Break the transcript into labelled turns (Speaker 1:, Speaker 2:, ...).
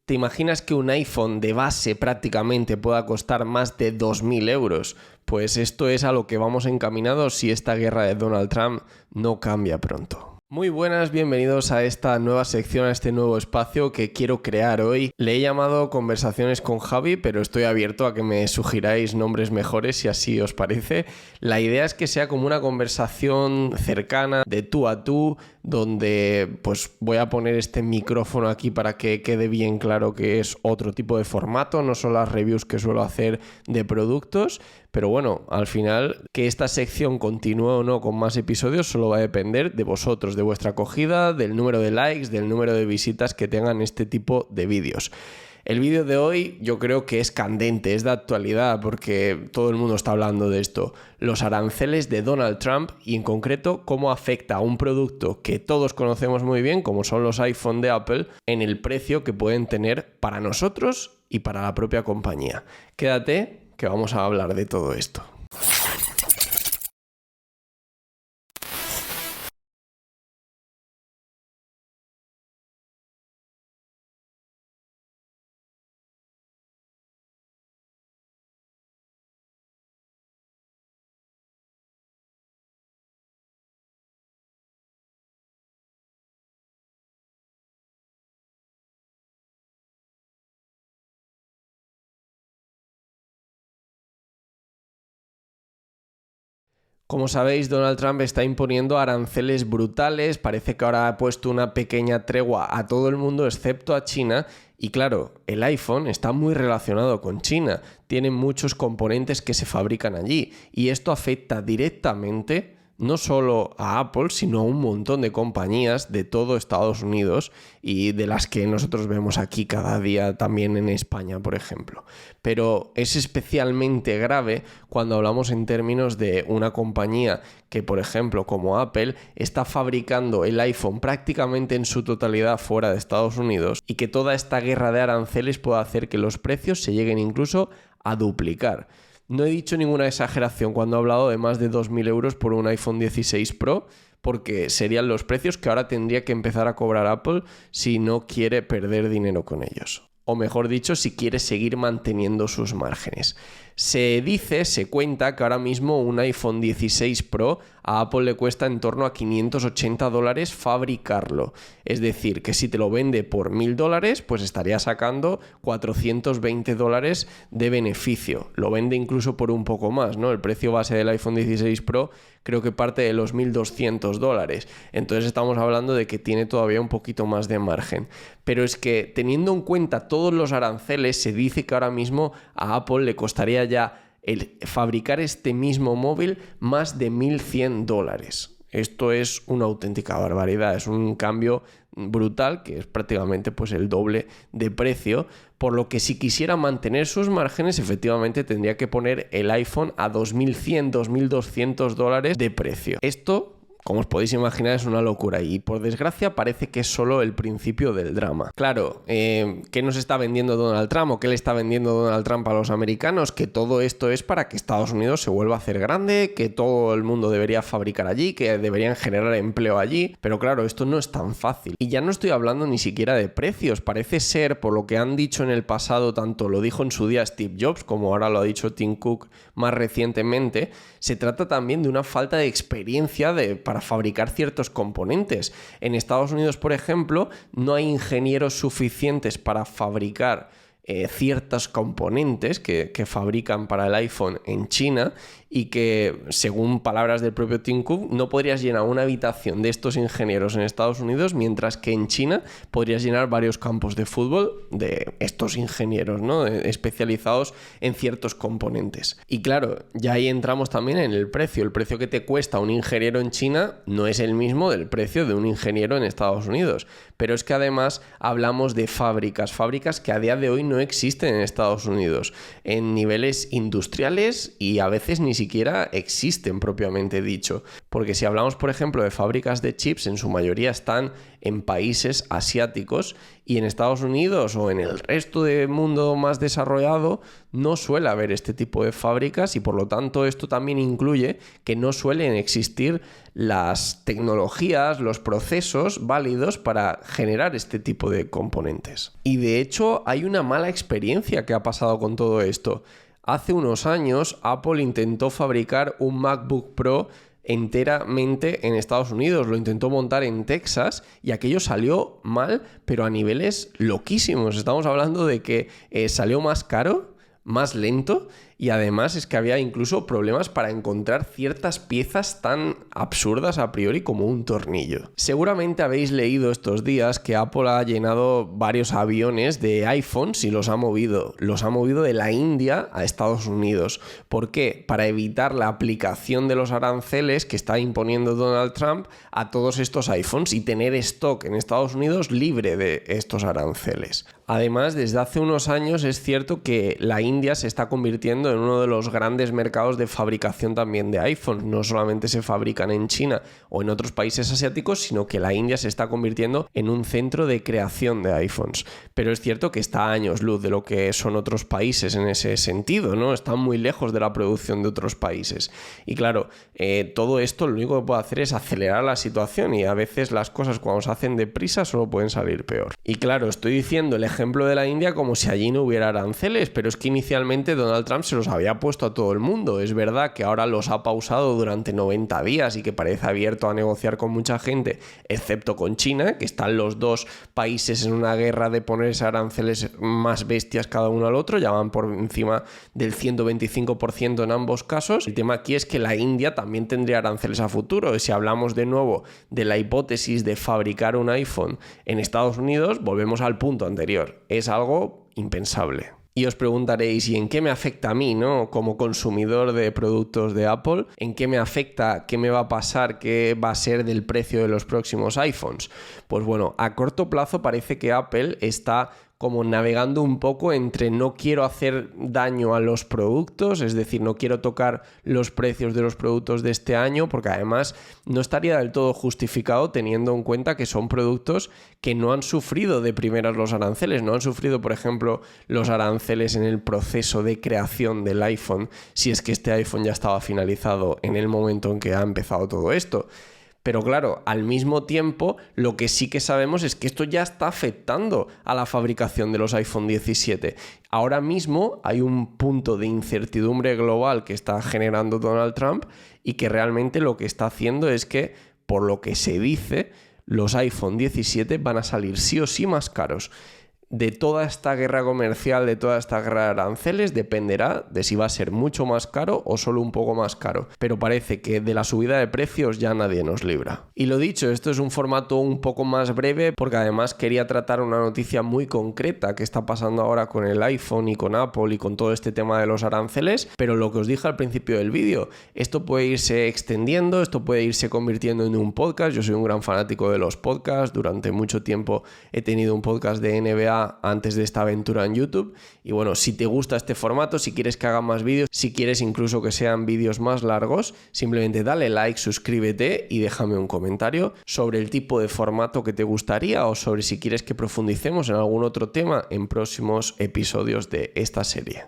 Speaker 1: ¿Te imaginas que un iPhone de base prácticamente pueda costar más de 2.000 euros? Pues esto es a lo que vamos encaminados si esta guerra de Donald Trump no cambia pronto. Muy buenas, bienvenidos a esta nueva sección, a este nuevo espacio que quiero crear hoy. Le he llamado Conversaciones con Javi, pero estoy abierto a que me sugiráis nombres mejores si así os parece. La idea es que sea como una conversación cercana, de tú a tú, donde pues voy a poner este micrófono aquí para que quede bien claro que es otro tipo de formato, no son las reviews que suelo hacer de productos. Pero bueno, al final, que esta sección continúe o no con más episodios solo va a depender de vosotros, de vuestra acogida, del número de likes, del número de visitas que tengan este tipo de vídeos. El vídeo de hoy yo creo que es candente, es de actualidad porque todo el mundo está hablando de esto. Los aranceles de Donald Trump y en concreto cómo afecta a un producto que todos conocemos muy bien, como son los iPhone de Apple, en el precio que pueden tener para nosotros y para la propia compañía. Quédate, que vamos a hablar de todo esto. Como sabéis, Donald Trump está imponiendo aranceles brutales, parece que ahora ha puesto una pequeña tregua a todo el mundo excepto a China y claro, el iPhone está muy relacionado con China, tiene muchos componentes que se fabrican allí y esto afecta directamente no solo a Apple, sino a un montón de compañías de todo Estados Unidos y de las que nosotros vemos aquí cada día también en España, por ejemplo. Pero es especialmente grave cuando hablamos en términos de una compañía que, por ejemplo, como Apple, está fabricando el iPhone prácticamente en su totalidad fuera de Estados Unidos y que toda esta guerra de aranceles puede hacer que los precios se lleguen incluso a duplicar. No he dicho ninguna exageración cuando he hablado de más de 2.000 euros por un iPhone 16 Pro, porque serían los precios que ahora tendría que empezar a cobrar Apple si no quiere perder dinero con ellos. O mejor dicho, si quiere seguir manteniendo sus márgenes. Se cuenta que ahora mismo un iPhone 16 Pro a Apple le cuesta en torno a $580 fabricarlo. Es decir, que si te lo vende por $1.000, pues estaría sacando $420 de beneficio. Lo vende incluso por un poco más, ¿no? El precio base del iPhone 16 Pro creo que parte de los $1.200. Entonces estamos hablando de que tiene todavía un poquito más de margen. Pero es que teniendo en cuenta todos los aranceles, se dice que ahora mismo a Apple le costaría ya el fabricar este mismo móvil más de $1.100. Esto es una auténtica barbaridad, es un cambio brutal que es prácticamente pues el doble de precio, por lo que si quisiera mantener sus márgenes efectivamente tendría que poner el iPhone a $2.100, $2.200 de precio. Esto, como os podéis imaginar, es una locura y por desgracia parece que es solo el principio del drama. Claro, ¿qué nos está vendiendo Donald Trump o qué le está vendiendo Donald Trump a los americanos? Que todo esto es para que Estados Unidos se vuelva a hacer grande, que todo el mundo debería fabricar allí, que deberían generar empleo allí, pero claro, esto no es tan fácil. Y ya no estoy hablando ni siquiera de precios, parece ser, por lo que han dicho en el pasado, tanto lo dijo en su día Steve Jobs como ahora lo ha dicho Tim Cook más recientemente, se trata también de una falta de experiencia para fabricar ciertos componentes. En Estados Unidos, por ejemplo, no hay ingenieros suficientes para fabricar ciertos componentes que fabrican para el iPhone en China y que, según palabras del propio Tim Cook, no podrías llenar una habitación de estos ingenieros en Estados Unidos, mientras que en China podrías llenar varios campos de fútbol de estos ingenieros, ¿no? Especializados en ciertos componentes. Y claro, ya ahí entramos también en el precio. El precio que te cuesta un ingeniero en China no es el mismo del precio de un ingeniero en Estados Unidos. Pero es que además hablamos de fábricas que a día de hoy no existen en Estados Unidos, en niveles industriales y a veces ni siquiera existen propiamente dicho. porque si hablamos, por ejemplo, de fábricas de chips, en su mayoría están en países asiáticos y en Estados Unidos o en el resto del mundo más desarrollado no suele haber este tipo de fábricas y por lo tanto esto también incluye que no suelen existir las tecnologías, los procesos válidos para generar este tipo de componentes. Y de hecho hay una mala experiencia que ha pasado con todo esto. Hace unos años Apple intentó fabricar un MacBook Pro enteramente en Estados Unidos, lo intentó montar en Texas y aquello salió mal, pero a niveles loquísimos. Estamos hablando de que salió más caro, más lento y además es que había incluso problemas para encontrar ciertas piezas tan absurdas a priori como un tornillo. Seguramente habéis leído estos días que Apple ha llenado varios aviones de iPhones y los ha movido de la India a Estados Unidos. ¿Por qué? Para evitar la aplicación de los aranceles que está imponiendo Donald Trump a todos estos iPhones y tener stock en Estados Unidos libre de estos aranceles. Además, desde hace unos años es cierto que la India se está convirtiendo en uno de los grandes mercados de fabricación también de iPhones. No solamente se fabrican en China o en otros países asiáticos, sino que la India se está convirtiendo en un centro de creación de iPhones. Pero es cierto que está a años luz de lo que son otros países en ese sentido, ¿no? Están muy lejos de la producción de otros países. Y claro, todo esto lo único que puede hacer es acelerar la situación y a veces las cosas cuando se hacen deprisa solo pueden salir peor. Y claro, estoy diciendo el ejemplo de la India como si allí no hubiera aranceles, pero es que inicialmente Donald Trump se los había puesto a todo el mundo. Es verdad que ahora los ha pausado durante 90 días y que parece abierto a negociar con mucha gente, excepto con China, que están los dos países en una guerra de ponerse aranceles más bestias cada uno al otro, ya van por encima del 125% en ambos casos. El tema aquí es que la India también tendría aranceles a futuro, y si hablamos de nuevo de la hipótesis de fabricar un iPhone en Estados Unidos, volvemos al punto anterior. Es algo impensable. Y os preguntaréis, ¿y en qué me afecta a mí, ¿no? Como consumidor de productos de Apple? ¿En qué me afecta? ¿Qué me va a pasar? ¿Qué va a ser del precio de los próximos iPhones? Pues bueno, a corto plazo parece que Apple está como navegando un poco entre no quiero hacer daño a los productos, es decir, no quiero tocar los precios de los productos de este año, porque además no estaría del todo justificado teniendo en cuenta que son productos que no han sufrido de primeras los aranceles, no han sufrido, por ejemplo, los aranceles en el proceso de creación del iPhone, si es que este iPhone ya estaba finalizado en el momento en que ha empezado todo esto. Pero claro, al mismo tiempo, lo que sí que sabemos es que esto ya está afectando a la fabricación de los iPhone 17. Ahora mismo hay un punto de incertidumbre global que está generando Donald Trump y que realmente lo que está haciendo es que, por lo que se dice, los iPhone 17 van a salir sí o sí más caros. De toda esta guerra comercial, de toda esta guerra de aranceles, dependerá de si va a ser mucho más caro o solo un poco más caro. Pero parece que de la subida de precios ya nadie nos libra. Y lo dicho, esto es un formato un poco más breve porque además quería tratar una noticia muy concreta que está pasando ahora con el iPhone y con Apple y con todo este tema de los aranceles. Pero lo que os dije al principio del vídeo, esto puede irse extendiendo, esto puede irse convirtiendo en un podcast. Yo soy un gran fanático de los podcasts. Durante mucho tiempo he tenido un podcast de NBA antes de esta aventura en YouTube y bueno, si te gusta este formato, si quieres que haga más vídeos, si quieres incluso que sean vídeos más largos, simplemente dale like, suscríbete y déjame un comentario sobre el tipo de formato que te gustaría o sobre si quieres que profundicemos en algún otro tema en próximos episodios de esta serie.